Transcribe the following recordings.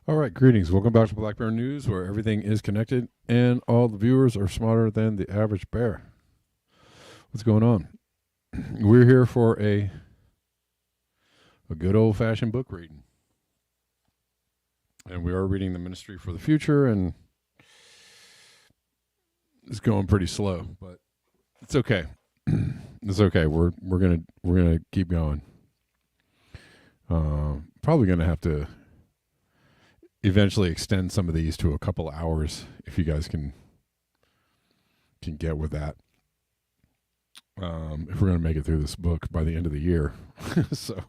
All right, greetings. Welcome back to Black Bear News, where everything is connected and all the viewers are smarter than the average bear. What's going on? We're here for a good old-fashioned book reading. And we are reading The Ministry for the Future, and it's going pretty slow, but it's okay. It's okay. We're gonna keep going. Probably gonna have to eventually extend some of these to a couple hours if you guys can get with that. If we're gonna make it through this book by the end of the year. So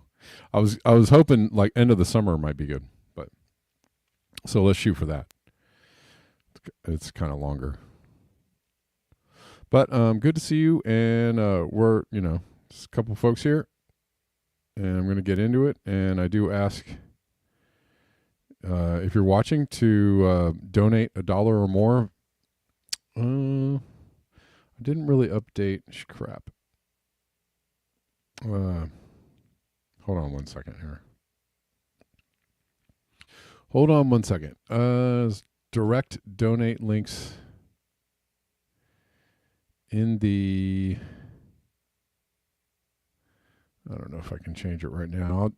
I was hoping like end of the summer might be good, but so let's shoot for that. It's kind of longer, but good to see you. And we're just a couple folks here, and I'm gonna get into it. And I do ask if you're watching to donate $1 or more. I didn't really update. Crap. Hold on one second here. Hold on one second. Direct donate links in the. I don't know if I can change it right now.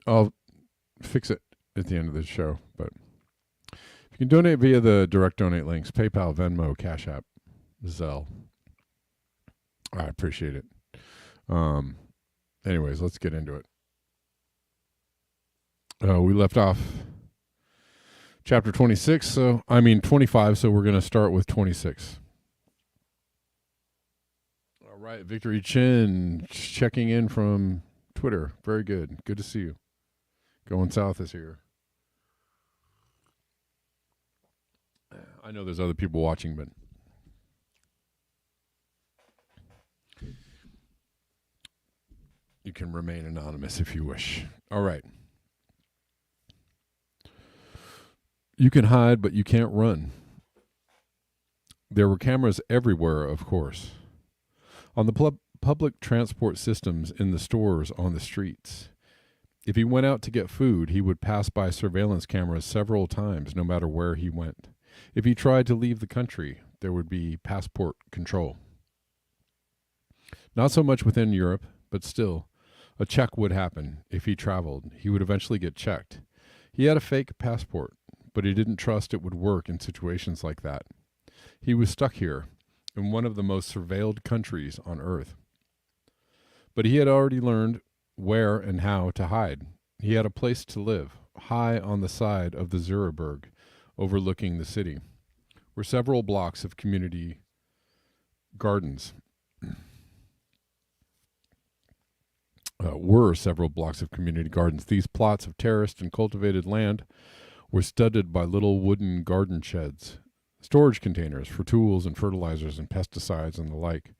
I'll fix it at the end of the show. But you can donate via the direct donate links: PayPal, Venmo, Cash App, Zelle. I appreciate it. Anyways, let's get into it. We left off chapter 26, 25, so we're going to start with 26. All right, Victory Chin checking in from Twitter. Very good. Good to see you. Going South is here. I know there's other people watching, but you can remain anonymous if you wish. All right. You can hide, but you can't run. There were cameras everywhere, of course. On the public transport systems, in the stores, on the streets. If he went out to get food, he would pass by surveillance cameras several times, no matter where he went. If he tried to leave the country, there would be passport control. Not so much within Europe, but still, a check would happen. If he traveled, he would eventually get checked. He had a fake passport, but he didn't trust it would work in situations like that. He was stuck here, in one of the most surveilled countries on Earth. But he had already learned where and how to hide. He had a place to live, high on the side of the Zürichberg, overlooking the city, were several blocks of community gardens. These plots of terraced and cultivated land were studded by little wooden garden sheds, storage containers for tools and fertilizers and pesticides and the like.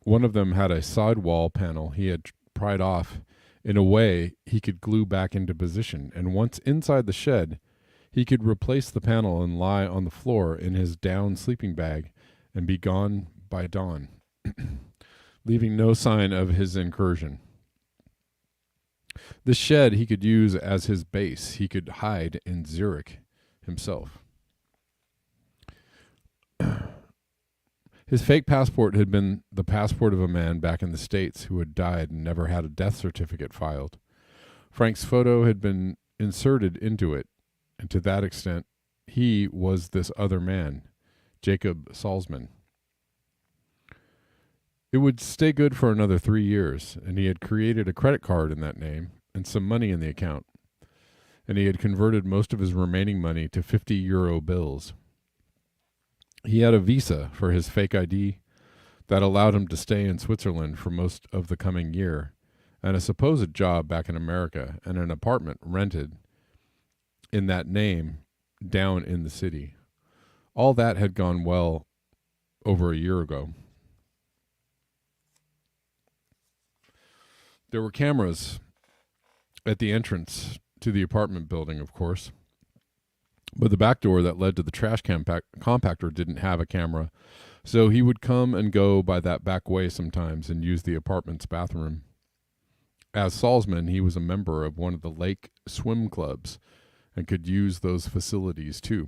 One of them had a sidewall panel he had pried off in a way he could glue back into position, and once inside the shed, he could replace the panel and lie on the floor in his down sleeping bag and be gone by dawn, leaving no sign of his incursion. This shed he could use as his base. He could hide in Zurich himself. His fake passport had been the passport of a man back in the States who had died and never had a death certificate filed. Frank's photo had been inserted into it, and to that extent, he was this other man, Jacob Salzman. It would stay good for another 3 years, and he had created a credit card in that name and some money in the account, and he had converted most of his remaining money to 50-euro bills. He had a visa for his fake ID that allowed him to stay in Switzerland for most of the coming year, and a supposed job back in America, and an apartment rented in that name down in the city. All that had gone well over a year ago. There were cameras at the entrance to the apartment building, of course. But the back door that led to the trash compactor didn't have a camera, so he would come and go by that back way sometimes and use the apartment's bathroom. As Salzman, he was a member of one of the lake swim clubs and could use those facilities too.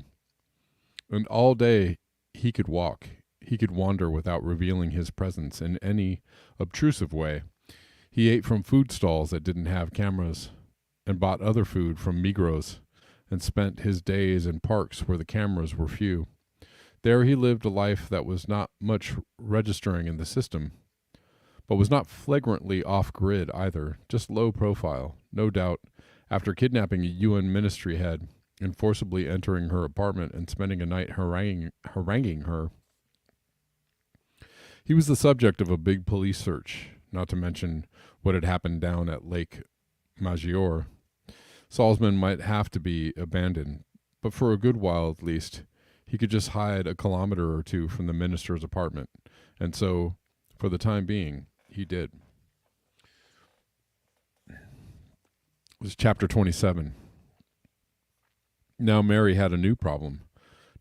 And all day he could walk. He could wander without revealing his presence in any obtrusive way. He ate from food stalls that didn't have cameras and bought other food from Migros and spent his days in parks where the cameras were few. There he lived a life that was not much registering in the system, but was not flagrantly off-grid either, just low profile, no doubt, after kidnapping a UN ministry head and forcibly entering her apartment and spending a night haranguing her. He was the subject of a big police search, not to mention what had happened down at Lake Maggiore. Salzman might have to be abandoned, but for a good while at least, he could just hide a kilometer or two from the minister's apartment, and so, for the time being, he did. It was chapter 27. Now Mary had a new problem,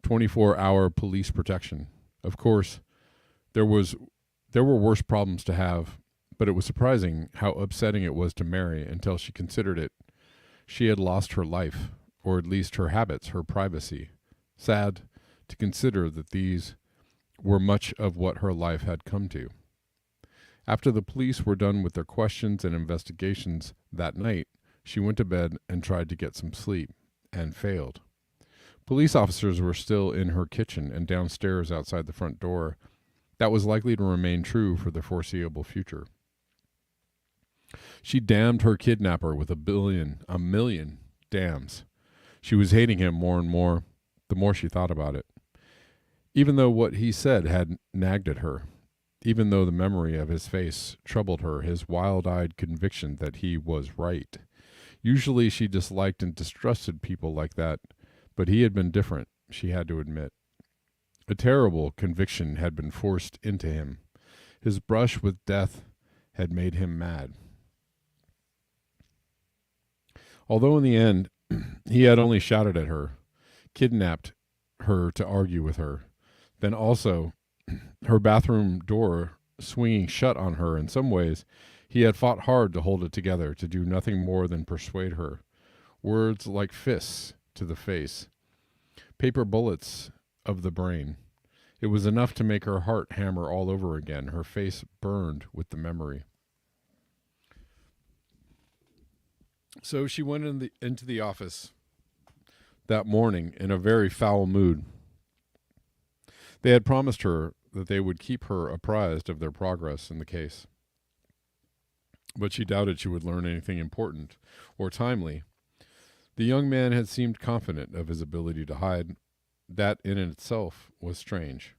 24-hour police protection. Of course, there were worse problems to have, but it was surprising how upsetting it was to Mary until she considered it. She had lost her life, or at least her habits, her privacy. Sad to consider that these were much of what her life had come to. After the police were done with their questions and investigations that night, she went to bed and tried to get some sleep, and failed. Police officers were still in her kitchen and downstairs outside the front door. That was likely to remain true for the foreseeable future. She damned her kidnapper with a million damns. She was hating him more and more, the more she thought about it. Even though what he said had nagged at her, even though the memory of his face troubled her, his wild-eyed conviction that he was right. Usually she disliked and distrusted people like that, but he had been different, she had to admit. A terrible conviction had been forced into him. His brush with death had made him mad. Although in the end, he had only shouted at her, kidnapped her to argue with her, then also her bathroom door swinging shut on her in some ways, he had fought hard to hold it together, to do nothing more than persuade her. Words like fists to the face, paper bullets of the brain. It was enough to make her heart hammer all over again. Her face burned with the memory. So she went into the office that morning in a very foul mood. They had promised her that they would keep her apprised of their progress in the case, but she doubted she would learn anything important or timely. The young man had seemed confident of his ability to hide. That in itself was strange.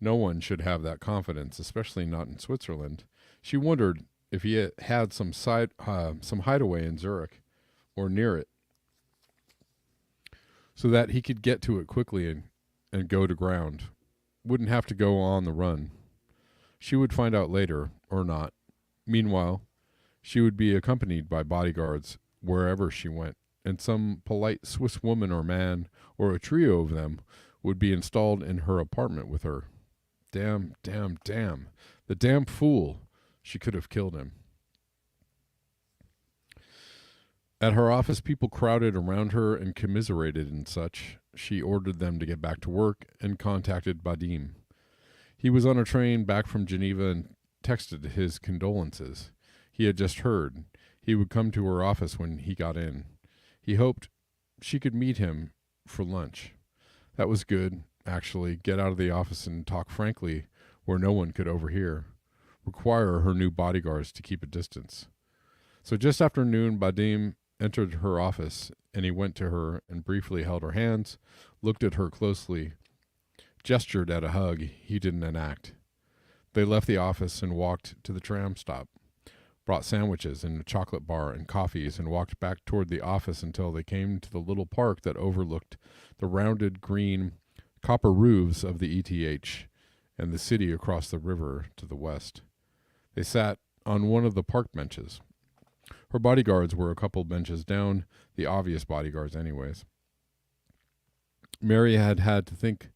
No one should have that confidence, especially not in Switzerland. She wondered if he had some hideaway in Zurich or near it, so that he could get to it quickly and go to ground. Wouldn't have to go on the run. She would find out later, or not. Meanwhile, she would be accompanied by bodyguards wherever she went, and some polite Swiss woman or man, or a trio of them, would be installed in her apartment with her. Damn. The damn fool. She could have killed him. At her office, people crowded around her and commiserated and such. She ordered them to get back to work and contacted Badim. He was on a train back from Geneva and texted his condolences. He had just heard. He would come to her office when he got in. He hoped she could meet him for lunch. That was good, actually. Get out of the office and talk frankly where no one could overhear. Require her new bodyguards to keep a distance. So just after noon, Badim entered her office, and he went to her and briefly held her hands, looked at her closely, gestured at a hug he didn't enact. They left the office and walked to the tram stop, brought sandwiches and a chocolate bar and coffees, and walked back toward the office until they came to the little park that overlooked the rounded green copper roofs of the ETH and the city across the river to the west. They sat on one of the park benches. Her bodyguards were a couple benches down, the obvious bodyguards anyways. Mary had had to think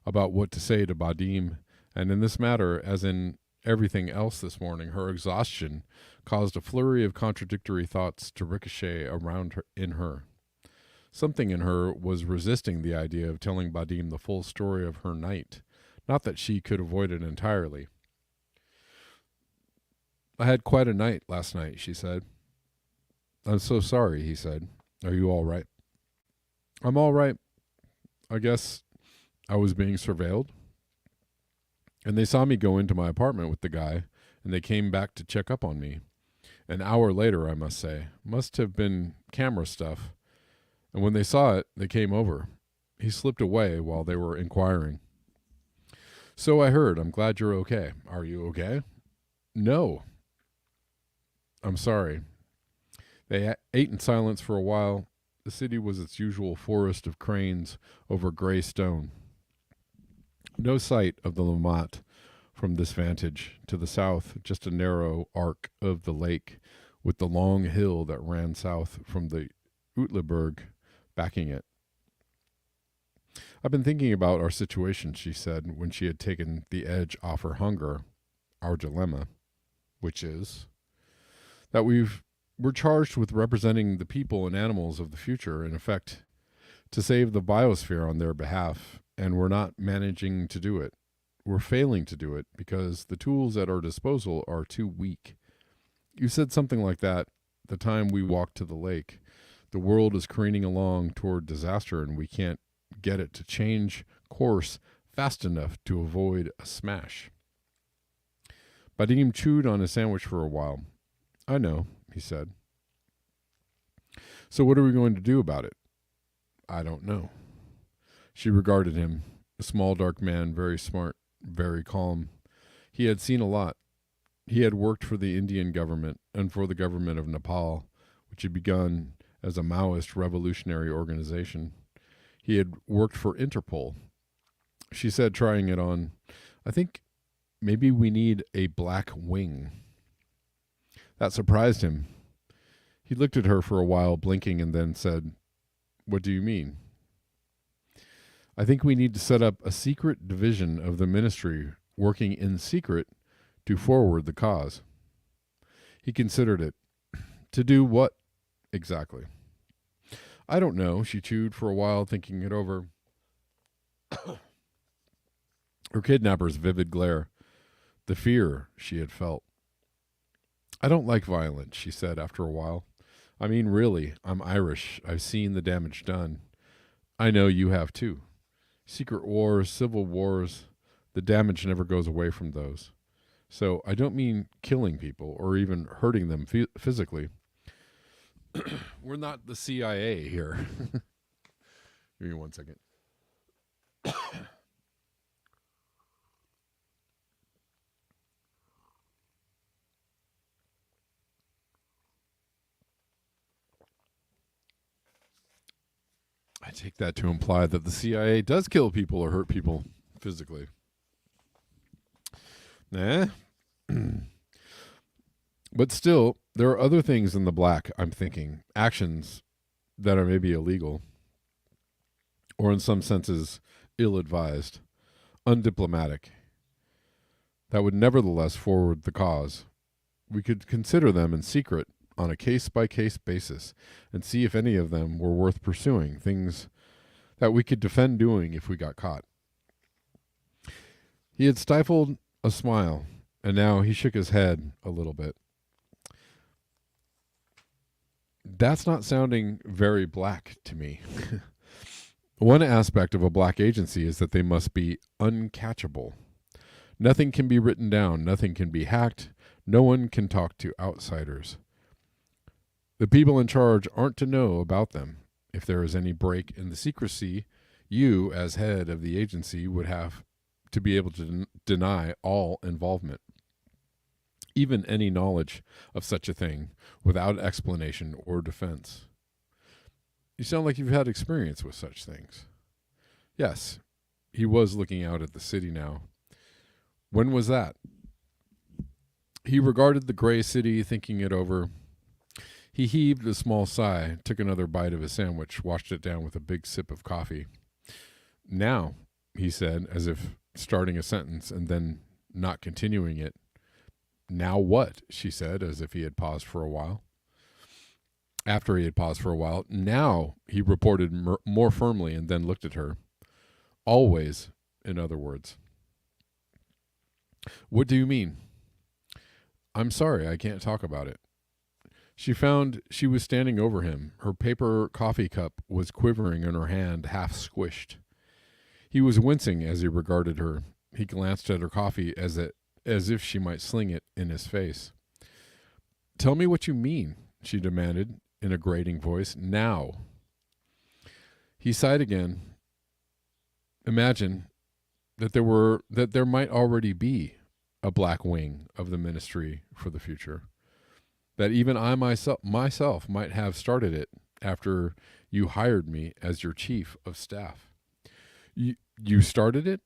about what to say to Badim, and in this matter, as in everything else this morning, her exhaustion caused a flurry of contradictory thoughts to ricochet around her in her. Something in her was resisting the idea of telling Badim the full story of her night. Not that she could avoid it entirely. I had quite a night last night, she said. I'm so sorry, he said. Are you all right? I'm all right. I guess I was being surveilled. And they saw me go into my apartment with the guy, and they came back to check up on me. An hour later, I must say. Must have been camera stuff. And when they saw it, they came over. He slipped away while they were inquiring. So I heard. I'm glad you're okay. Are you okay? No. I'm sorry. They ate in silence for a while. The city was its usual forest of cranes over gray stone. No sight of the Lamont from this vantage. To the south, just a narrow arc of the lake with the long hill that ran south from the Uetliberg backing it. I've been thinking about our situation, she said, when she had taken the edge off her hunger, our dilemma, which is that we're charged with representing the people and animals of the future, in effect, to save the biosphere on their behalf, and we're not managing to do it. We're failing to do it because the tools at our disposal are too weak. You said something like that the time we walked to the lake. The world is careening along toward disaster, and we can't get it to change course fast enough to avoid a smash. Badim chewed on his sandwich for a while. I know, he said. So what are we going to do about it? I don't know. She regarded him, a small dark man, very smart, very calm. He had seen a lot. He had worked for the Indian government and for the government of Nepal, which had begun as a Maoist revolutionary organization. He had worked for Interpol. She said, trying it on, I think maybe we need a black wing. That surprised him. He looked at her for a while, blinking, and then said, What do you mean? I think we need to set up a secret division of the ministry working in secret to forward the cause. He considered it. To do what exactly? I don't know. She chewed for a while, thinking it over. Her kidnapper's vivid glare, the fear she had felt. I don't like violence, she said after a while. I mean, really, I'm Irish. I've seen the damage done. I know you have too. Secret wars, civil wars, the damage never goes away from those. So I don't mean killing people or even hurting them physically. We're not the CIA here. Give me 1 second. I take that to imply that the CIA does kill people or hurt people physically. Nah. But still, there are other things in the black, I'm thinking. Actions that are maybe illegal. Or in some senses, ill-advised. Undiplomatic. That would nevertheless forward the cause. We could consider them in secret on a case-by-case basis and see if any of them were worth pursuing, things that we could defend doing if we got caught. He had stifled a smile, and now he shook his head a little bit. That's not sounding very black to me. One aspect of a black agency is that they must be uncatchable. Nothing can be written down, nothing can be hacked, no one can talk to outsiders. The people in charge aren't to know about them. If there is any break in the secrecy, you, as head of the agency, would have to be able to deny all involvement, even any knowledge of such a thing, without explanation or defense. You sound like you've had experience with such things. Yes, he was looking out at the city now. When was that? He regarded the gray city, thinking it over. He heaved a small sigh, took another bite of his sandwich, washed it down with a big sip of coffee. Now, he said, as if starting a sentence and then not continuing it. Now what? She said, as if he had paused for a while. After he had paused for a while, now he reported more firmly and then looked at her. Always, in other words. What do you mean? I'm sorry, I can't talk about it. She found she was standing over him. Her paper coffee cup was quivering in her hand, half squished. He was wincing as he regarded her. He glanced at her coffee as if she might sling it in his face. Tell me what you mean, she demanded in a grating voice. Now. He sighed again. Imagine that there might already be a black wing of the ministry for the future. That even I myself might have started it after you hired me as your chief of staff. You started it?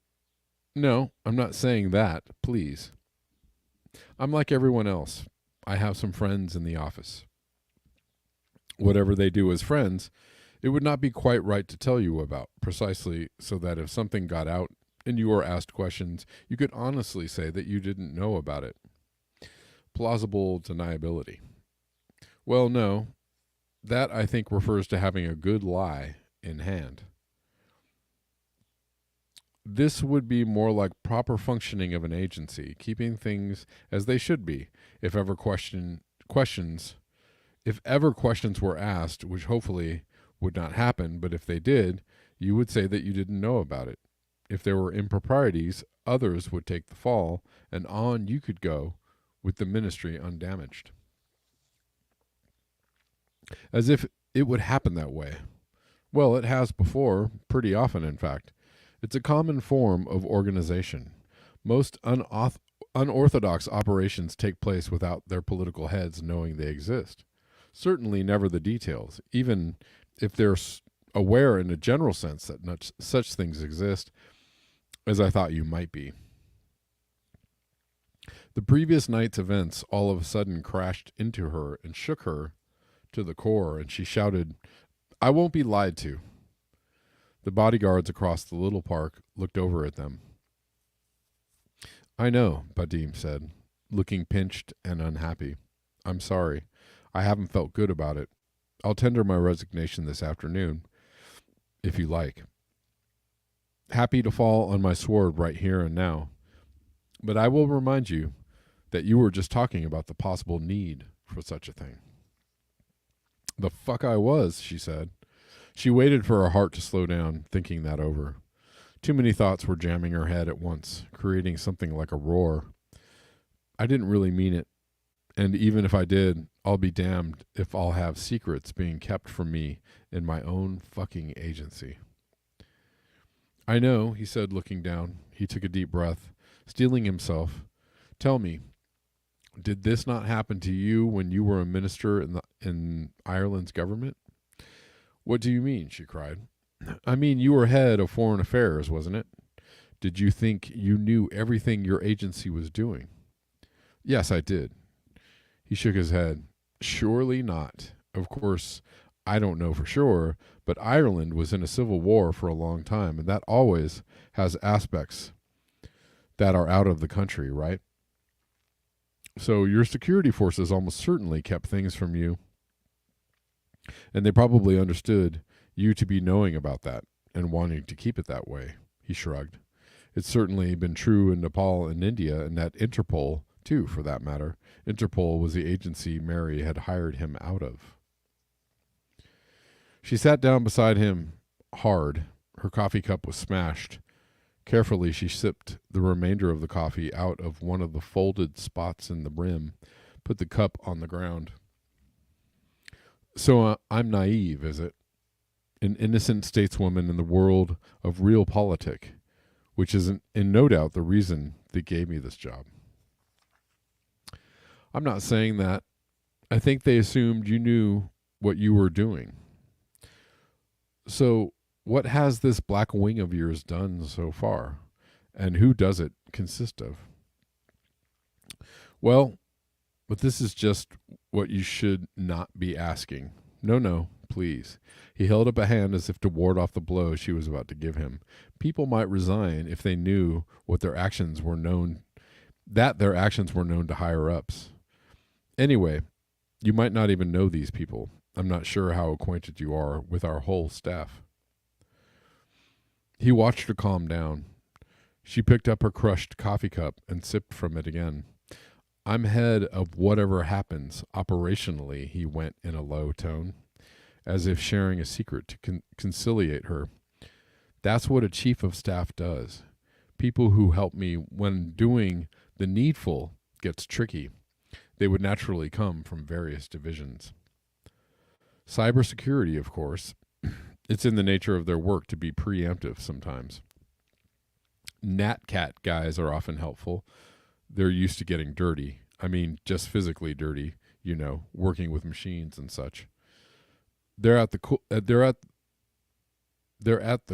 No, I'm not saying that, please. I'm like everyone else. I have some friends in the office. Whatever they do as friends, it would not be quite right to tell you about, precisely so that if something got out and you were asked questions, you could honestly say that you didn't know about it. Plausible deniability. Well, no. That, I think, refers to having a good lie in hand. This would be more like proper functioning of an agency, keeping things as they should be. If ever questions were asked, which hopefully would not happen, but if they did, you would say that you didn't know about it. If there were improprieties, others would take the fall, and on you could go with the ministry undamaged. As if it would happen that way. Well, it has before, pretty often in fact. It's a common form of organization. Most unorthodox operations take place without their political heads knowing they exist. Certainly never the details, even if they're aware in a general sense that such things exist, as I thought you might be. The previous night's events all of a sudden crashed into her and shook her to the core, and she shouted, I won't be lied to. The bodyguards across the little park looked over at them. I know, Badim said, looking pinched and unhappy. I'm sorry. I haven't felt good about it. I'll tender my resignation this afternoon, if you like. Happy to fall on my sword right here and now. But I will remind you that you were just talking about the possible need for such a thing. The fuck I was, she said. She waited for her heart to slow down, thinking that over. Too many thoughts were jamming her head at once, creating something like a roar. I didn't really mean it. And even if I did, I'll be damned if I'll have secrets being kept from me in my own fucking agency. I know, he said, looking down. He took a deep breath, steeling himself. Tell me, did this not happen to you when you were a minister in Ireland's government? What do you mean? She cried. I mean, you were head of foreign affairs, wasn't it? Did you think you knew everything your agency was doing? Yes, I did. He shook his head. Surely not. Of course, I don't know for sure, but Ireland was in a civil war for a long time, and that always has aspects that are out of the country, right? So your security forces almost certainly kept things from you, and they probably understood you to be knowing about that and wanting to keep it that way. He shrugged. It's certainly been true in Nepal and India, and at Interpol, too, for that matter. Interpol was the agency Mary had hired him out of. She sat down beside him hard. Her coffee cup was smashed. Carefully, she sipped the remainder of the coffee out of one of the folded spots in the brim, put the cup on the ground. So I'm naive, is it? An innocent stateswoman in the world of real politic, which is in no doubt the reason they gave me this job. I'm not saying that. I think they assumed you knew what you were doing. So what has this black wing of yours done so far? And who does it consist of? Well, but this is just what you should not be asking. No, please. He held up a hand as if to ward off the blow she was about to give him. People might resign if they knew what their actions were known, that their actions were known to higher ups. Anyway, you might not even know these people. I'm not sure how acquainted you are with our whole staff. He watched her calm down. She picked up her crushed coffee cup and sipped from it again. I'm head of whatever happens operationally, he went in a low tone, as if sharing a secret to conciliate her. That's what a chief of staff does. People who help me when doing the needful gets tricky. They would naturally come from various divisions. Cybersecurity, of course. It's in the nature of their work to be preemptive sometimes. NatCat guys are often helpful. They're used to getting dirty. I mean, just physically dirty, working with machines and such. They're at the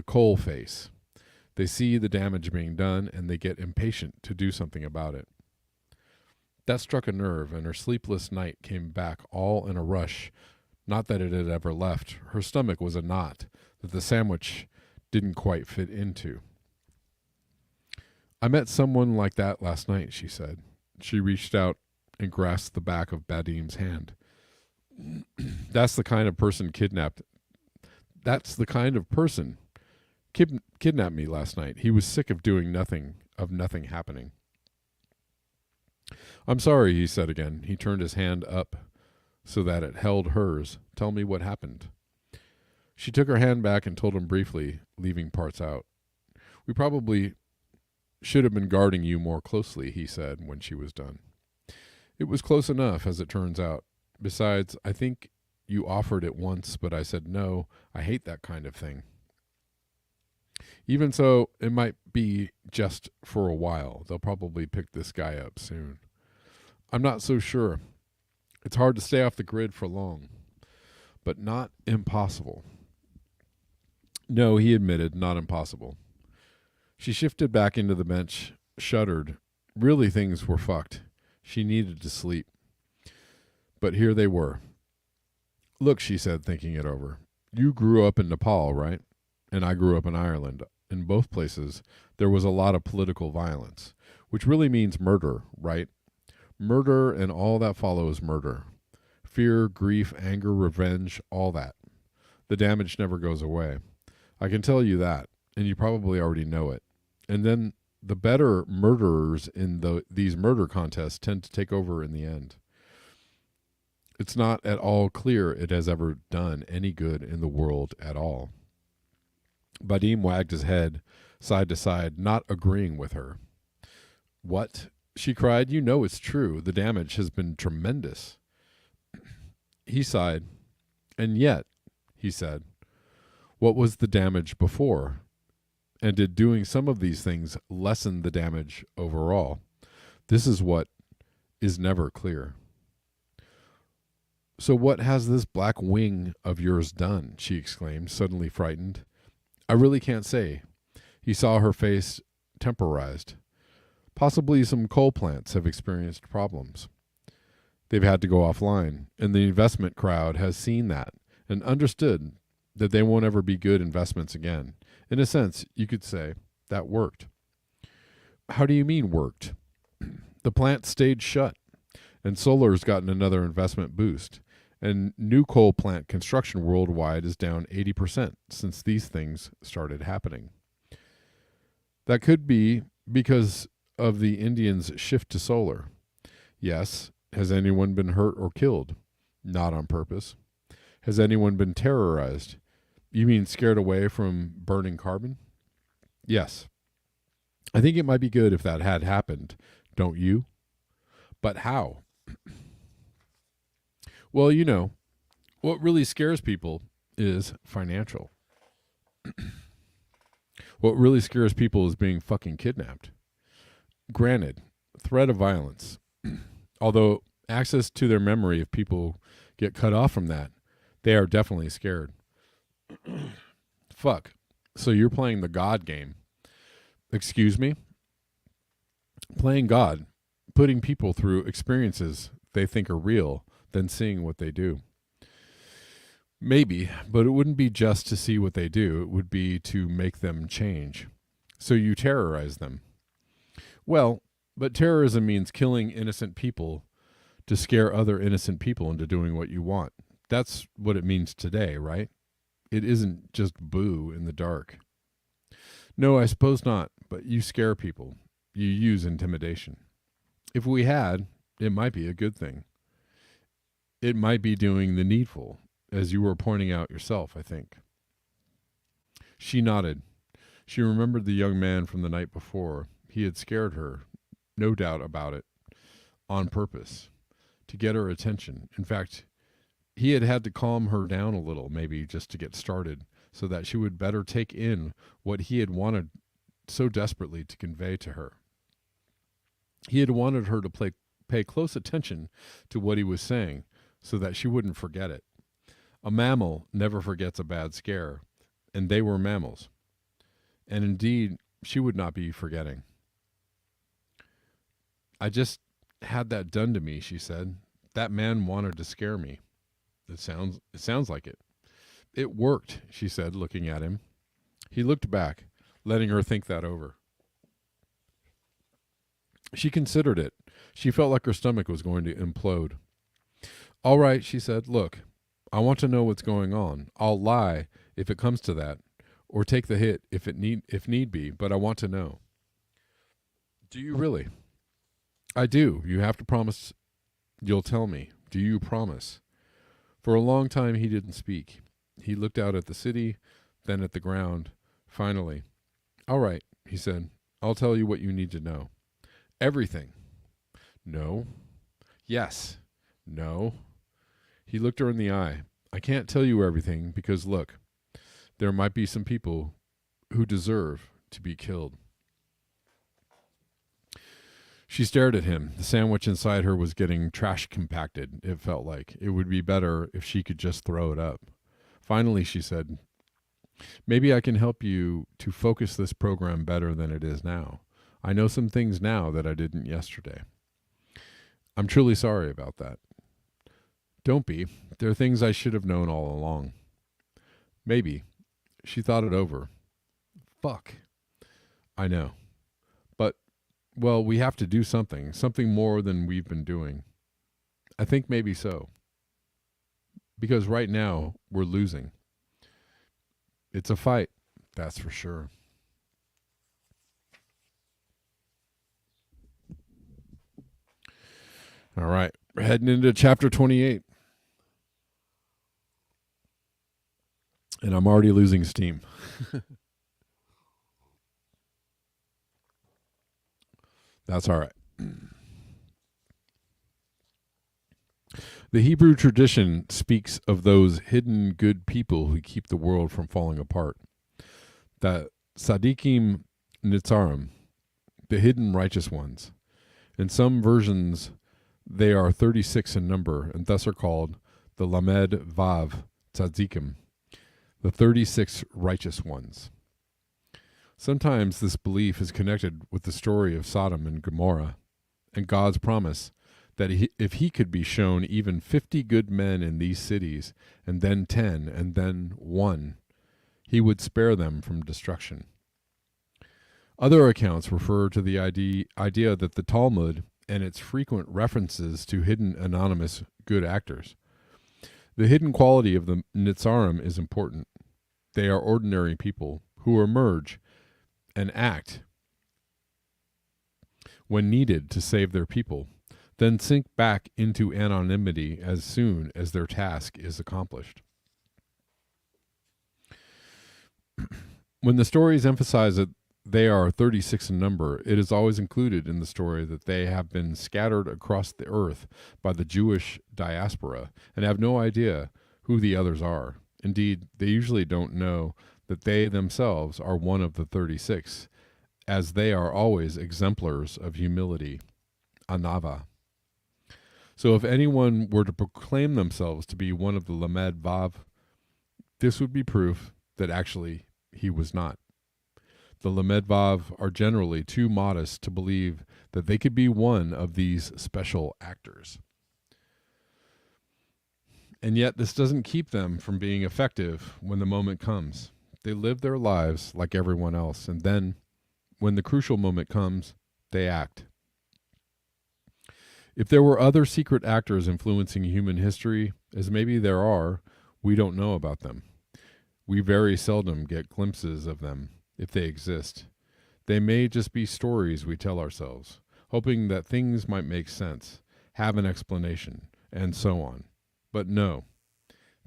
coal face. They see the damage being done and they get impatient to do something about it. That struck a nerve, and her sleepless night came back all in a rush. Not that it had ever left. Her stomach was a knot that the sandwich didn't quite fit into. I met someone like that last night, she said. She reached out and grasped the back of Badim's hand. That's the kind of person kidnapped me last night. He was sick of doing nothing, of nothing happening. I'm sorry, he said again. He turned his hand up so that it held hers. Tell me what happened. She took her hand back and told him briefly, leaving parts out. We probably should have been guarding you more closely, he said when she was done. It was close enough, as it turns out. Besides, I think you offered it once, but I said no. I hate that kind of thing. Even so, it might be just for a while. They'll probably pick this guy up soon. I'm not so sure. It's hard to stay off the grid for long, but not impossible. No, he admitted, not impossible. She shifted back into the bench, shuddered. Really, things were fucked. She needed to sleep. But here they were. Look, she said, thinking it over. You grew up in Nepal, right? And I grew up in Ireland. In both places, there was a lot of political violence, which really means murder, right? Murder and all that follows murder. Fear, grief, anger, revenge, all that. The damage never goes away. I can tell you that, and you probably already know it. And then the better murderers in these murder contests tend to take over in the end. It's not at all clear it has ever done any good in the world at all. Badim wagged his head side to side, not agreeing with her. What? She cried. You know it's true. The damage has been tremendous. He sighed. And yet, he said, what was the damage before? And did doing some of these things lessen the damage overall? This is what is never clear. So what has this black wing of yours done? She exclaimed, suddenly frightened. I really can't say. He saw her face temporized. Possibly some coal plants have experienced problems. They've had to go offline, and the investment crowd has seen that and understood that they won't ever be good investments again. In a sense, you could say that worked. How do you mean worked? The plant stayed shut, and solar's gotten another investment boost, and new coal plant construction worldwide is down 80% since these things started happening. That could be because of the Indians' shift to solar. Yes. Has anyone been hurt or killed? Not on purpose. Has anyone been terrorized? You mean scared away from burning carbon? Yes. I think it might be good if that had happened, don't you? But how? Well, what really scares people is financial. What really scares people is being fucking kidnapped. Granted, threat of violence. Although access to their memory, if people get cut off from that, they are definitely scared. Fuck. So you're playing the God game. Excuse me? Playing God. Putting people through experiences they think are real, then seeing what they do. Maybe, but it wouldn't be just to see what they do. It would be to make them change. So you terrorize them. Well, but terrorism means killing innocent people to scare other innocent people into doing what you want. That's what it means today, right? It isn't just boo in the dark. No, I suppose not, but you scare people. You use intimidation. If we had, it might be a good thing. It might be doing the needful, as you were pointing out yourself, I think. She nodded. She remembered the young man from the night before. He had scared her, no doubt about it, on purpose, to get her attention. In fact, he had had to calm her down a little, maybe just to get started, so that she would better take in what he had wanted so desperately to convey to her. He had wanted her to pay close attention to what he was saying, so that she wouldn't forget it. A mammal never forgets a bad scare, and they were mammals. And indeed, she would not be forgetting. I just had that done to me, she said. That man wanted to scare me. It sounds like it. It worked, she said, looking at him. He looked back, letting her think that over. She considered it. She felt like her stomach was going to implode. All right, she said, look, I want to know what's going on. I'll lie if it comes to that, or take the hit if need be, but I want to know. Do you really? I do. You have to promise you'll tell me. Do you promise? For a long time he didn't speak. He looked out at the city, then at the ground. Finally, all right, he said, I'll tell you what you need to know. Everything. No. Yes. No. He looked her in the eye. I can't tell you everything because, look, there might be some people who deserve to be killed. She stared at him. The sandwich inside her was getting trash compacted, it felt like. It would be better if she could just throw it up. Finally, she said, maybe I can help you to focus this program better than it is now. I know some things now that I didn't yesterday. I'm truly sorry about that. Don't be. There are things I should have known all along. Maybe. She thought it over. Fuck. I know. But, well, we have to do something more than we've been doing. I think maybe so. Because right now, we're losing. It's a fight, that's for sure. All right, we're heading into chapter 28. And I'm already losing steam. That's all right. The Hebrew tradition speaks of those hidden good people who keep the world from falling apart. The Tzadikim Nitzarim, the hidden righteous ones. In some versions, they are 36 in number, and thus are called the Lamed Vav Tzadikim, the 36 righteous ones. Sometimes this belief is connected with the story of Sodom and Gomorrah, and God's promise that if he could be shown even 50 good men in these cities, and then 10, and then 1, he would spare them from destruction. Other accounts refer to the idea that the Talmud and its frequent references to hidden anonymous good actors. The hidden quality of the Nitzarim is important. They are ordinary people who emerge and act when needed to save their people, then sink back into anonymity as soon as their task is accomplished. When the stories emphasize that they are 36 in number, it is always included in the story that they have been scattered across the earth by the Jewish diaspora and have no idea who the others are. Indeed, they usually don't know that they themselves are one of the 36, as they are always exemplars of humility, anava. So if anyone were to proclaim themselves to be one of the Lamed Vav, this would be proof that actually he was not. The Lamed Vav are generally too modest to believe that they could be one of these special actors. And yet this doesn't keep them from being effective when the moment comes. They live their lives like everyone else, and then, when the crucial moment comes, they act. If there were other secret actors influencing human history, as maybe there are, we don't know about them. We very seldom get glimpses of them, if they exist. They may just be stories we tell ourselves, hoping that things might make sense, have an explanation, and so on. But no,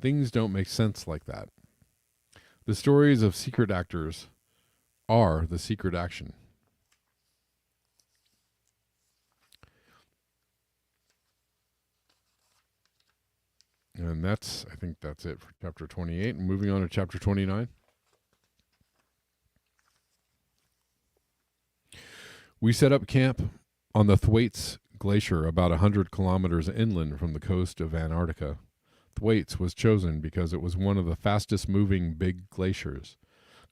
things don't make sense like that. The stories of secret actors are the secret action. And I think that's it for chapter 28. And moving on to chapter 29. We set up camp on the Thwaites Glacier about 100 kilometers inland from the coast of Antarctica. Thwaites was chosen because it was one of the fastest moving big glaciers,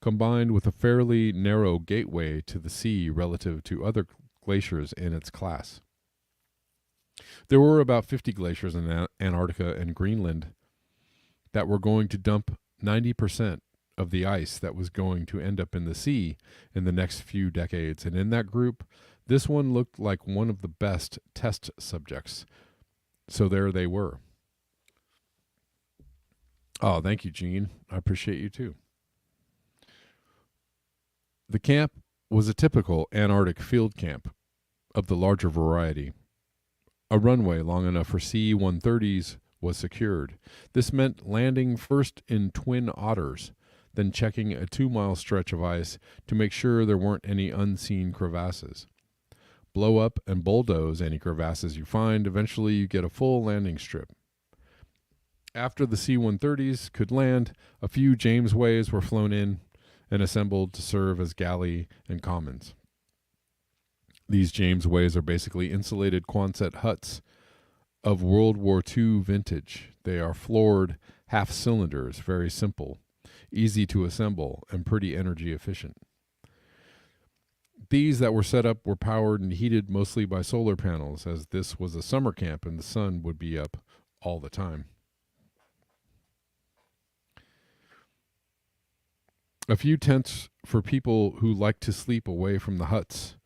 combined with a fairly narrow gateway to the sea relative to other glaciers in its class. There were about 50 glaciers in Antarctica and Greenland that were going to dump 90% of the ice that was going to end up in the sea in the next few decades. And in that group, this one looked like one of the best test subjects. So there they were. Oh, thank you, Gene. I appreciate you too. The camp was a typical Antarctic field camp of the larger variety. A runway long enough for C-130s was secured. This meant landing first in Twin Otters, then checking a 2-mile stretch of ice to make sure there weren't any unseen crevasses. Blow up and bulldoze any crevasses you find. Eventually you get a full landing strip. After the C-130s could land, a few Jamesways were flown in and assembled to serve as galley and commons. These Jamesways are basically insulated Quonset huts of World War II vintage. They are floored half cylinders, very simple, easy to assemble, and pretty energy efficient. These that were set up were powered and heated mostly by solar panels, as this was a summer camp and the sun would be up all the time. A few tents for people who like to sleep away from the huts.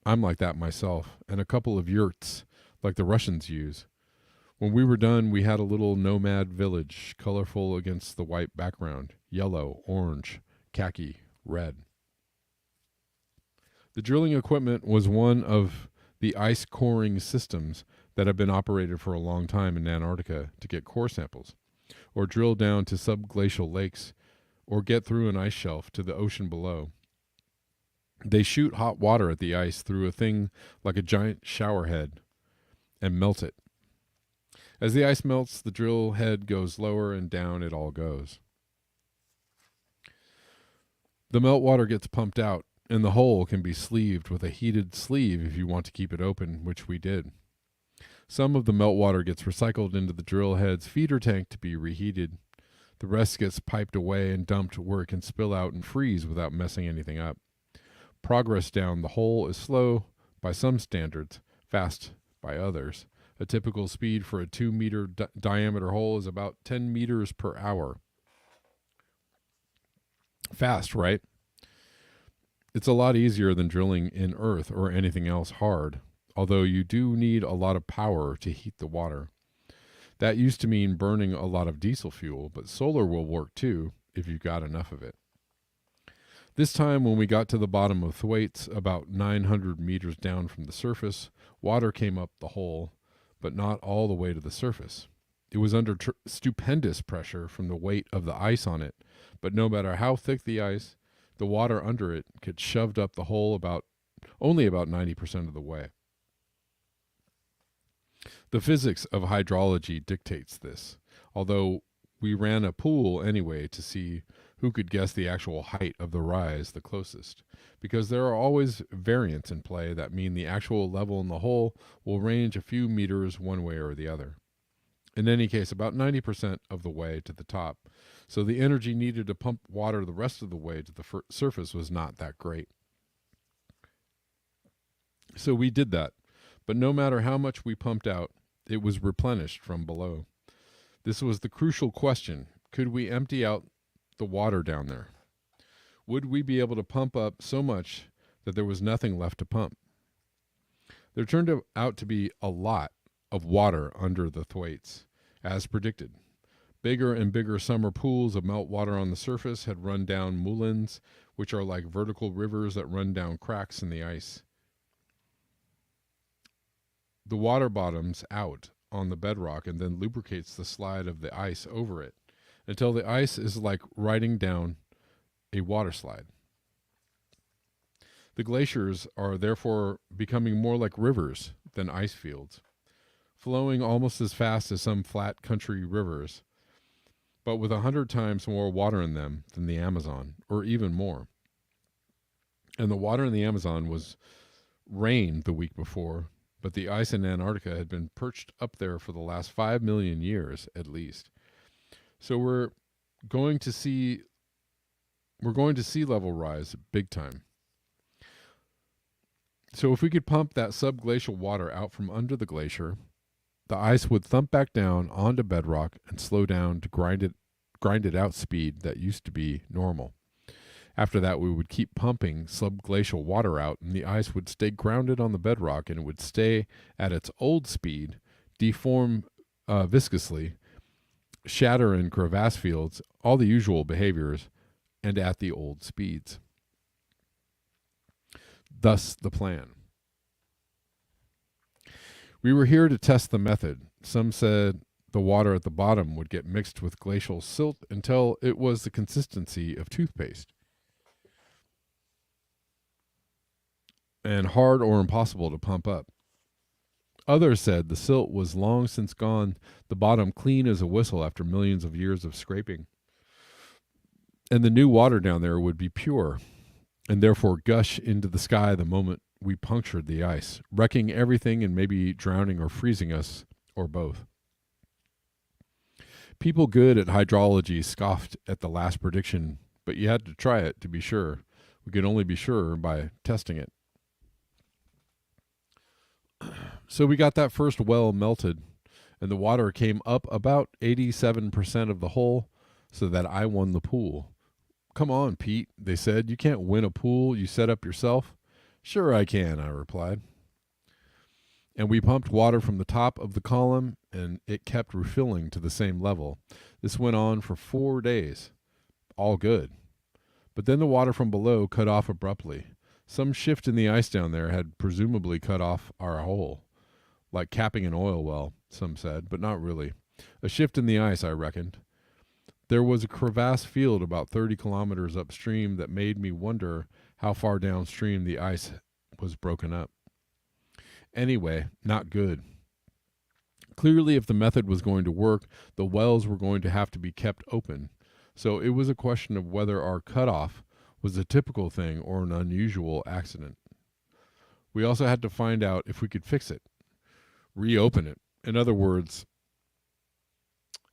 I'm like that myself, and a couple of yurts, like the Russians use. When we were done, we had a little nomad village, colorful against the white background, yellow, orange, khaki, red. The drilling equipment was one of the ice coring systems that have been operated for a long time in Antarctica to get core samples, or drill down to subglacial lakes, or get through an ice shelf to the ocean below. They shoot hot water at the ice through a thing like a giant shower head and melt it. As the ice melts, the drill head goes lower and down it all goes. The meltwater gets pumped out, and the hole can be sleeved with a heated sleeve if you want to keep it open, which we did. Some of the meltwater gets recycled into the drill head's feeder tank to be reheated. The rest gets piped away and dumped where it can spill out and freeze without messing anything up. Progress down the hole is slow by some standards, fast by others. A typical speed for a 2-meter diameter hole is about 10 meters per hour. Fast, right? It's a lot easier than drilling in earth or anything else hard, although you do need a lot of power to heat the water. That used to mean burning a lot of diesel fuel, but solar will work too if you've got enough of it. This time when we got to the bottom of Thwaites, about 900 meters down from the surface, water came up the hole, but not all the way to the surface. It was under stupendous pressure from the weight of the ice on it, but no matter how thick the ice, the water under it gets shoved up the hole only about 90% of the way. The physics of hydrology dictates this, although we ran a pool anyway to see who could guess the actual height of the rise the closest, because there are always variants in play that mean the actual level in the hole will range a few meters one way or the other. In any case, about 90% of the way to the top, so the energy needed to pump water the rest of the way to the surface was not that great. So we did that, but no matter how much we pumped out, it was replenished from below. This was the crucial question. Could we empty out the water down there? Would we be able to pump up so much that there was nothing left to pump? There turned out to be a lot of water under the Thwaites, as predicted. Bigger and bigger summer pools of meltwater on the surface had run down moulins, which are like vertical rivers that run down cracks in the ice. The water bottoms out on the bedrock and then lubricates the slide of the ice over it until the ice is like riding down a water slide. The glaciers are therefore becoming more like rivers than ice fields, flowing almost as fast as some flat country rivers, but with 100 times more water in them than the Amazon, or even more. And the water in the Amazon was rain the week before, but the ice in Antarctica had been perched up there for the last 5 million years at least. So we're going to sea level rise big time. So if we could pump that subglacial water out from under the glacier, the ice would thump back down onto bedrock and slow down to grind it out speed that used to be normal. After that, we would keep pumping subglacial water out, and the ice would stay grounded on the bedrock, and it would stay at its old speed, deform viscously, shatter in crevasse fields, all the usual behaviors, and at the old speeds. Thus the plan. We were here to test the method. Some said the water at the bottom would get mixed with glacial silt until it was the consistency of toothpaste, and hard or impossible to pump up. Others said the silt was long since gone, the bottom clean as a whistle after millions of years of scraping, and the new water down there would be pure, and therefore gush into the sky the moment we punctured the ice, wrecking everything and maybe drowning or freezing us, or both. People good at hydrology scoffed at the last prediction, but you had to try it to be sure. We could only be sure by testing it. So we got that first well melted, and the water came up about 87% of the hole, so that I won the pool. "Come on, Pete," they said. "You can't win a pool you set up yourself." "Sure I can," I replied. And we pumped water from the top of the column, and it kept refilling to the same level. This went on for 4 days. All good. But then the water from below cut off abruptly. Some shift in the ice down there had presumably cut off our hole. Like capping an oil well, some said, but not really. A shift in the ice, I reckoned. There was a crevasse field about 30 kilometers upstream that made me wonder how far downstream the ice was broken up. Anyway, not good. Clearly, if the method was going to work, the wells were going to have to be kept open. So it was a question of whether our cutoff was a typical thing or an unusual accident. We also had to find out if we could fix it, reopen it, in other words,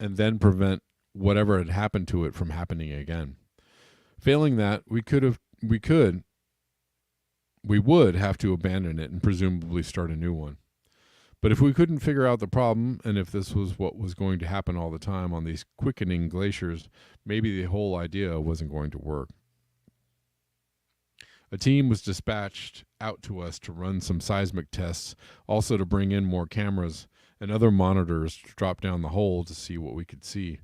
and then prevent whatever had happened to it from happening again. Failing that, we would have to abandon it and presumably start a new one. But if we couldn't figure out the problem, and if this was what was going to happen all the time on these quickening glaciers, maybe the whole idea wasn't going to work. A team was dispatched out to us to run some seismic tests, also to bring in more cameras and other monitors to drop down the hole to see what we could see.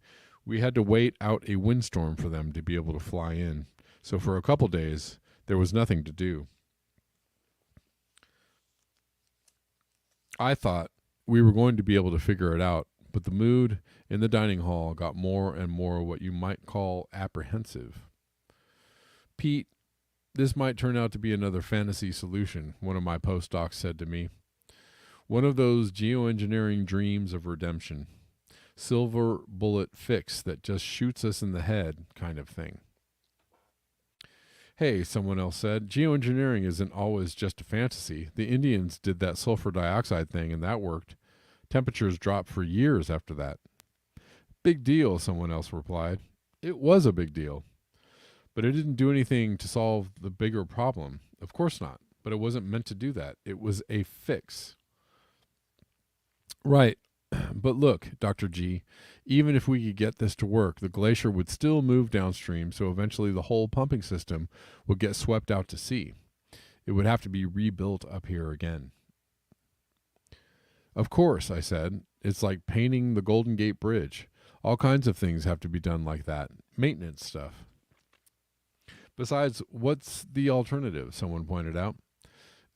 We had to wait out a windstorm for them to be able to fly in. So for a couple days, there was nothing to do. I thought we were going to be able to figure it out, but the mood in the dining hall got more and more what you might call apprehensive. "Pete, this might turn out to be another fantasy solution," one of my postdocs said to me. "One of those geoengineering dreams of redemption. Silver bullet fix that just shoots us in the head kind of thing." "Hey," someone else said, "geoengineering isn't always just a fantasy. The Indians did that sulfur dioxide thing, and that worked. Temperatures dropped for years after that." "Big deal," someone else replied. It was a big deal. But it didn't do anything to solve the bigger problem. Of course not. But it wasn't meant to do that. It was a fix. "Right. But look, Dr. G, even if we could get this to work, the glacier would still move downstream, so eventually the whole pumping system would get swept out to sea. It would have to be rebuilt up here again." Of course, I said. It's like painting the Golden Gate Bridge. All kinds of things have to be done like that. Maintenance stuff. Besides, what's the alternative? Someone pointed out.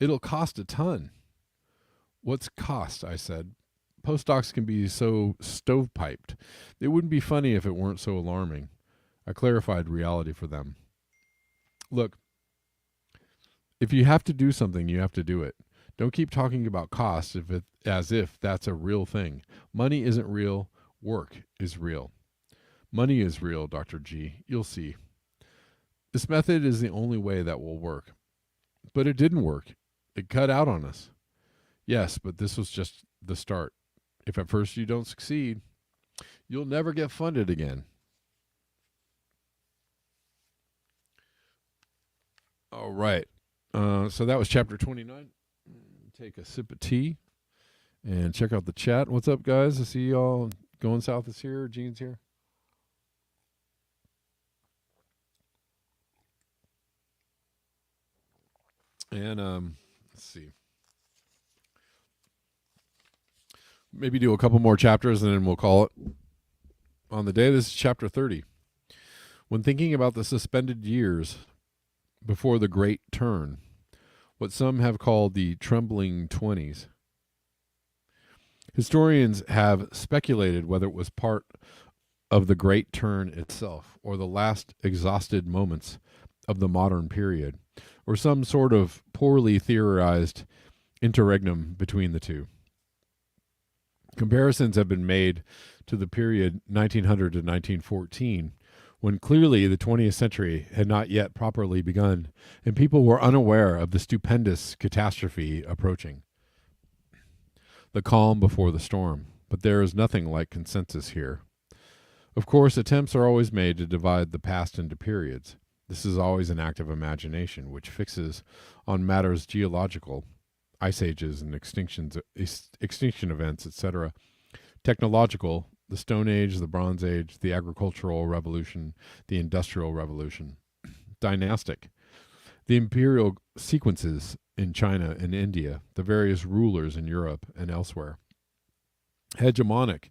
It'll cost a ton. What's cost? I said. Postdocs can be so stovepiped. It wouldn't be funny if it weren't so alarming. I clarified reality for them. Look, if you have to do something, you have to do it. Don't keep talking about costs as if that's a real thing. Money isn't real. Work is real. Money is real, Dr. G. You'll see. This method is the only way that will work. But it didn't work. It cut out on us. Yes, but this was just the start. If at first you don't succeed, you'll never get funded again. All right. So that was chapter 29. Take a sip of tea and check out the chat. What's up, guys? I see y'all. Going South is here. Gene's here. And let's see. Maybe do a couple more chapters and then we'll call it on the day. This is chapter 30. When thinking about the suspended years before the great turn, what some have called the trembling 20s, historians have speculated whether it was part of the great turn itself or the last exhausted moments of the modern period, or some sort of poorly theorized interregnum between the two. Comparisons have been made to the period 1900 to 1914, when clearly the 20th century had not yet properly begun, and people were unaware of the stupendous catastrophe approaching. The calm before the storm, but there is nothing like consensus here. Of course, attempts are always made to divide the past into periods. This is always an act of imagination, which fixes on matters geological, ice ages and extinction events, etc. Technological, the Stone Age, the Bronze Age, the Agricultural Revolution, the Industrial Revolution. Dynastic, the imperial sequences in China and India, the various rulers in Europe and elsewhere. Hegemonic,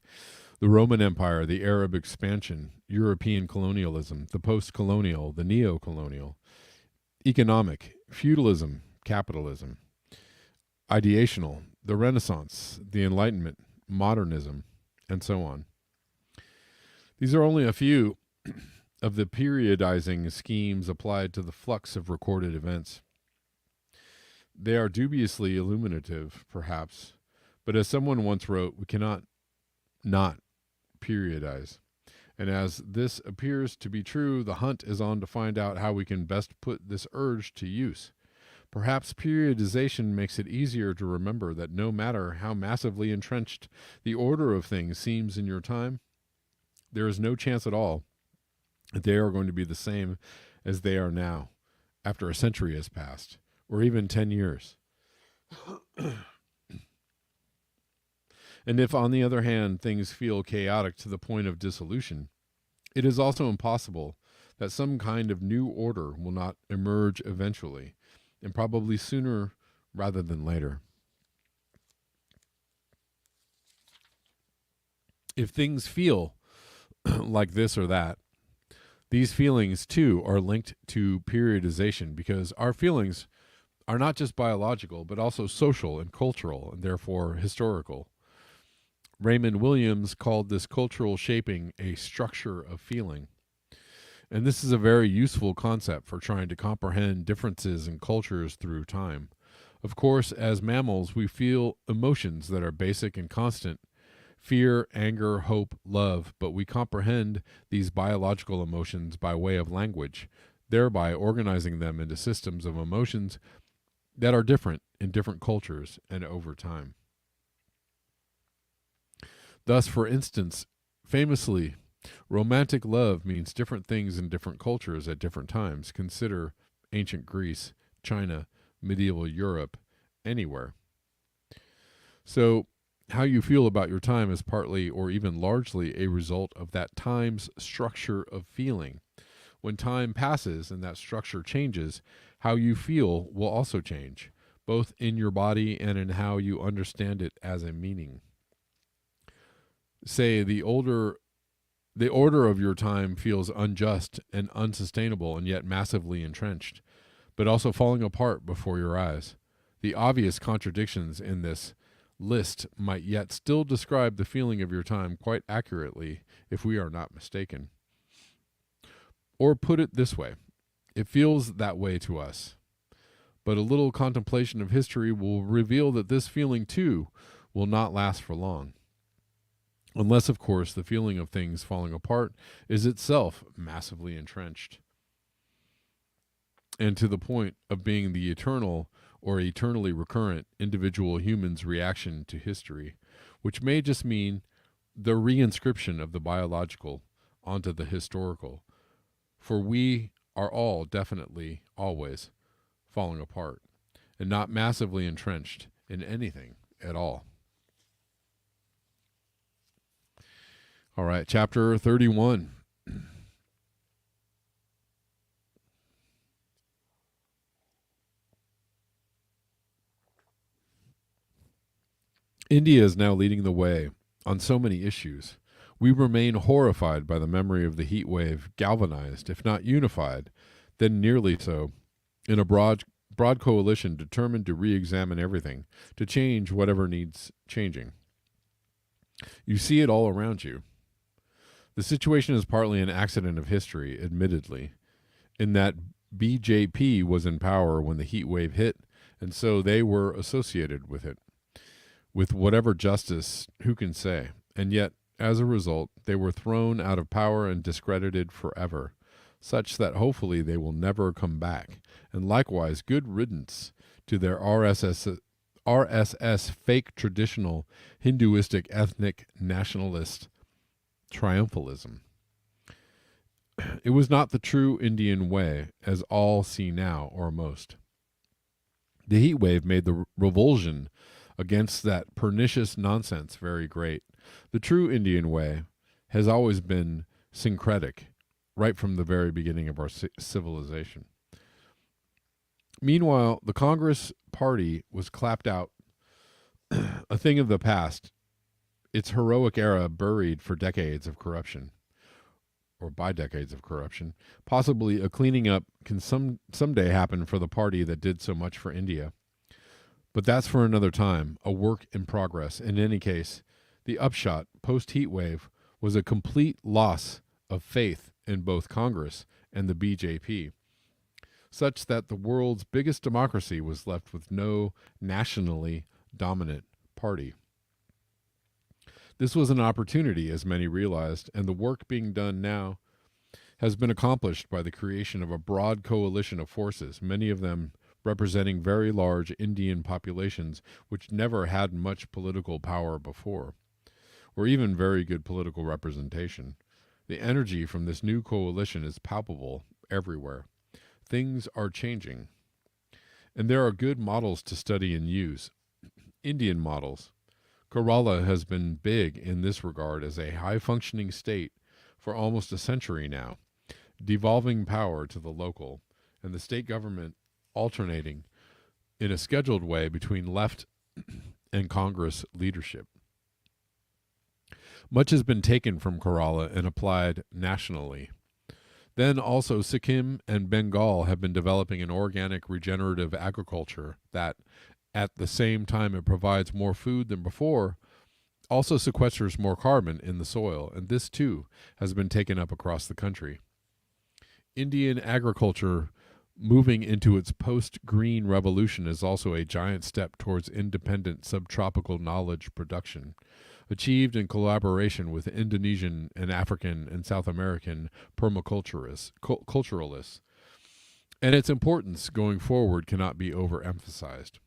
the Roman Empire, the Arab expansion, European colonialism, the post-colonial, the neo-colonial. Economic, feudalism, capitalism. Ideational, the Renaissance, the Enlightenment, modernism, and so on. These are only a few of the periodizing schemes applied to the flux of recorded events. They are dubiously illuminative, perhaps, but as someone once wrote, we cannot not periodize. And as this appears to be true, the hunt is on to find out how we can best put this urge to use. Perhaps periodization makes it easier to remember that no matter how massively entrenched the order of things seems in your time, there is no chance at all that they are going to be the same as they are now, after a century has passed, or even 10 years. And if, on the other hand, things feel chaotic to the point of dissolution, it is also impossible that some kind of new order will not emerge eventually, and probably sooner rather than later. If things feel like this or that, these feelings too are linked to periodization, because our feelings are not just biological, but also social and cultural, and therefore historical. Raymond Williams called this cultural shaping a structure of feeling. And this is a very useful concept for trying to comprehend differences in cultures through time. Of course, as mammals, we feel emotions that are basic and constant: fear, anger, hope, love, but we comprehend these biological emotions by way of language, thereby organizing them into systems of emotions that are different in different cultures and over time. Thus, for instance, famously, romantic love means different things in different cultures at different times. Consider ancient Greece, China, medieval Europe, anywhere. So, how you feel about your time is partly or even largely a result of that time's structure of feeling. When time passes and that structure changes, how you feel will also change. both in your body and in how you understand it as a meaning. Say the order of your time feels unjust and unsustainable and yet massively entrenched, but also falling apart before your eyes. The obvious contradictions in this list might yet still describe the feeling of your time quite accurately if we are not mistaken. Or put it this way, it feels that way to us. But a little contemplation of history will reveal that this feeling too will not last for long. Unless, of course, the feeling of things falling apart is itself massively entrenched, and to the point of being the eternal or eternally recurrent individual human's reaction to history, which may just mean the reinscription of the biological onto the historical. For we are all definitely, always, falling apart, and not massively entrenched in anything at all. All right, chapter 31. India is now leading the way on so many issues. We remain horrified by the memory of the heat wave, galvanized, if not unified, then nearly so, in a broad coalition determined to re-examine everything, to change whatever needs changing. You see it all around you. The situation is partly an accident of history, admittedly, in that BJP was in power when the heat wave hit, and so they were associated with it. With whatever justice, who can say? And yet, as a result, they were thrown out of power and discredited forever, such that hopefully they will never come back. And likewise, good riddance to their RSS fake traditional Hinduistic ethnic nationalist triumphalism. It was not the true Indian way, as all see now, or most. The heat wave made the revulsion against that pernicious nonsense very great. The true Indian way has always been syncretic, right from the very beginning of our civilization. Meanwhile, the Congress Party was clapped out, a thing of the past, its heroic era buried for decades of corruption, or by decades of corruption. Possibly a cleaning up can someday happen for the party that did so much for India. But that's for another time, a work in progress. In any case, the upshot, post-heat wave, was a complete loss of faith in both Congress and the BJP, such that the world's biggest democracy was left with no nationally dominant party. This was an opportunity, as many realized, and the work being done now has been accomplished by the creation of a broad coalition of forces, many of them representing very large Indian populations which never had much political power before, or even very good political representation. The energy from this new coalition is palpable everywhere. Things are changing. And there are good models to study and use. Indian models. Kerala has been big in this regard as a high-functioning state for almost a century now, devolving power to the local, and the state government alternating in a scheduled way between left and Congress leadership. Much has been taken from Kerala and applied nationally. Then also Sikkim and Bengal have been developing an organic regenerative agriculture that, at the same time it provides more food than before, also sequesters more carbon in the soil, and this too has been taken up across the country. Indian agriculture moving into its post-green revolution is also a giant step towards independent subtropical knowledge production, achieved in collaboration with Indonesian and African and South American permaculturalists, and its importance going forward cannot be overemphasized.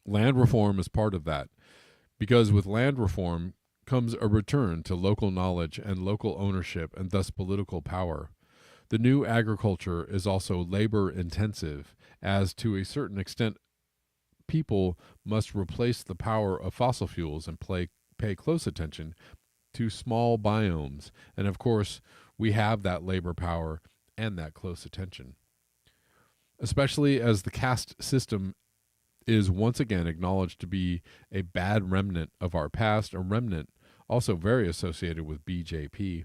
Land reform is part of that, because with land reform comes a return to local knowledge and local ownership and thus political power. The new agriculture is also labor intensive, as to a certain extent people must replace the power of fossil fuels and pay close attention to small biomes. And of course, we have that labor power and that close attention. especially as the caste system is once again acknowledged to be a bad remnant of our past, a remnant also very associated with BJP,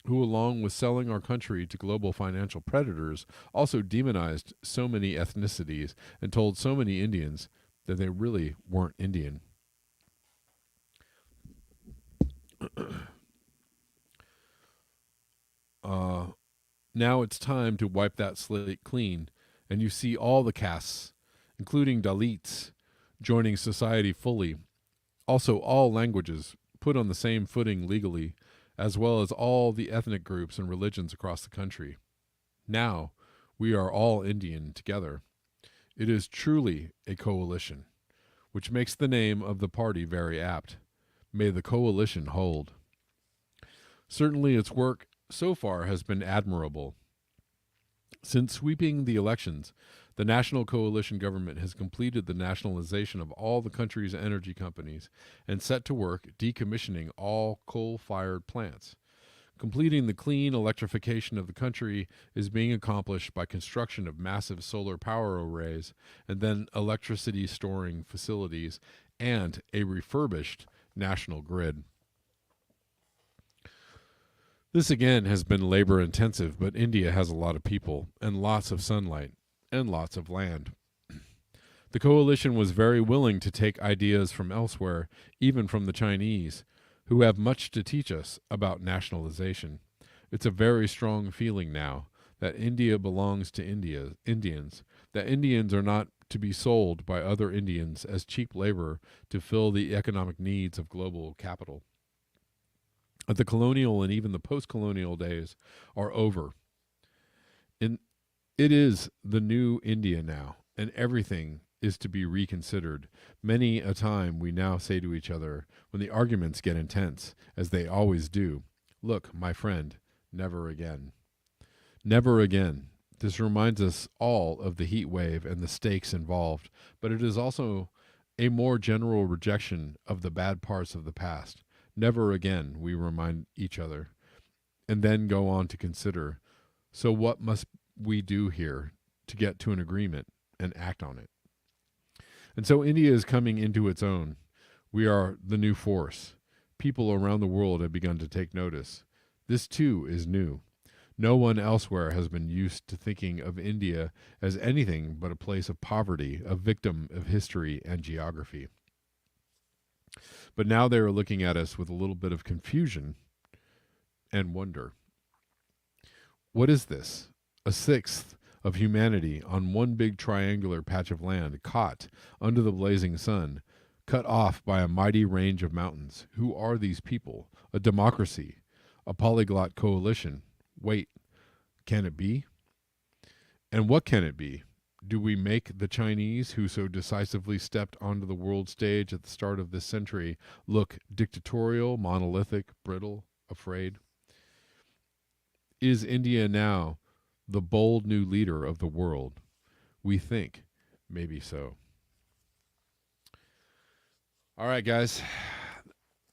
who, along with selling our country to global financial predators, also demonized so many ethnicities and told so many Indians that they really weren't Indian. Now it's time to wipe that slate clean, and you see all the castes, including Dalits, joining society fully. Also, all languages put on the same footing legally, as well as all the ethnic groups and religions across the country. Now, we are all Indian together. It is truly a coalition, which makes the name of the party very apt. May the coalition hold. Certainly, its work so far has been admirable. Since sweeping the elections, the National Coalition government has completed the nationalization of all the country's energy companies and set to work decommissioning all coal-fired plants. Completing the clean electrification of the country is being accomplished by construction of massive solar power arrays and then electricity storing facilities and a refurbished national grid. This again has been labor intensive, but India has a lot of people and lots of sunlight and lots of land. The coalition was very willing to take ideas from elsewhere, even from the Chinese, who have much to teach us about nationalization. It's a very strong feeling now that India belongs to Indians, that Indians are not to be sold by other Indians as cheap labor to fill the economic needs of global capital. The colonial and even the post-colonial days are over. It is the new India now, and everything is to be reconsidered. Many a time we now say to each other, when the arguments get intense, as they always do, "Look, my friend, never again." Never again. This reminds us all of the heat wave and the stakes involved, but it is also a more general rejection of the bad parts of the past. Never again, we remind each other, and then go on to consider, so what must we do here to get to an agreement and act on it? And so India is coming into its own. We are the new force. People around the world have begun to take notice. This too is new. No one elsewhere has been used to thinking of India as anything but a place of poverty, a victim of history and geography. But now they are looking at us with a little bit of confusion and wonder. What is this? A sixth of humanity on one big triangular patch of land, caught under the blazing sun, cut off by a mighty range of mountains. Who are these people? A democracy? A polyglot coalition? Wait, can it be? And what can it be? Do we make the Chinese, who so decisively stepped onto the world stage at the start of this century, look dictatorial, monolithic, brittle, afraid? Is India now the bold new leader of the world? We think maybe so. All right, guys.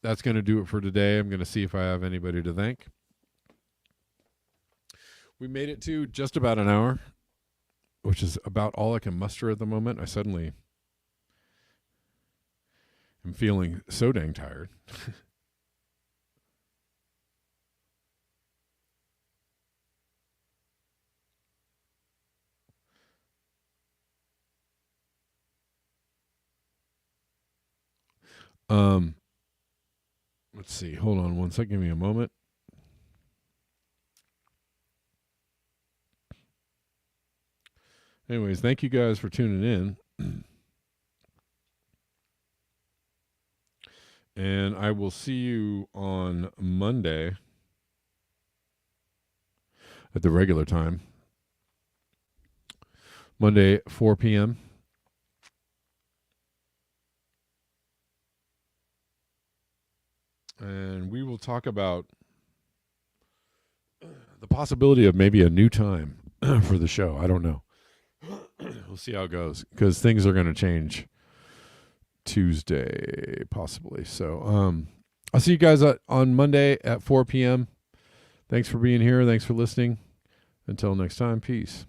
That's going to do it for today. I'm going to see if I have anybody to thank. We made it to just about an hour, which is about all I can muster at the moment. I suddenly am feeling so dang tired. Let's see. Hold on one second. Give me a moment. Anyways, thank you guys for tuning in. And I will see you on Monday at the regular time. Monday, 4 p.m. And we will talk about the possibility of maybe a new time for the show. I don't know. We'll see how it goes, because things are going to change Tuesday, possibly. So I'll see you guys on Monday at 4 p.m. Thanks for being here. Thanks for listening. Until next time, peace.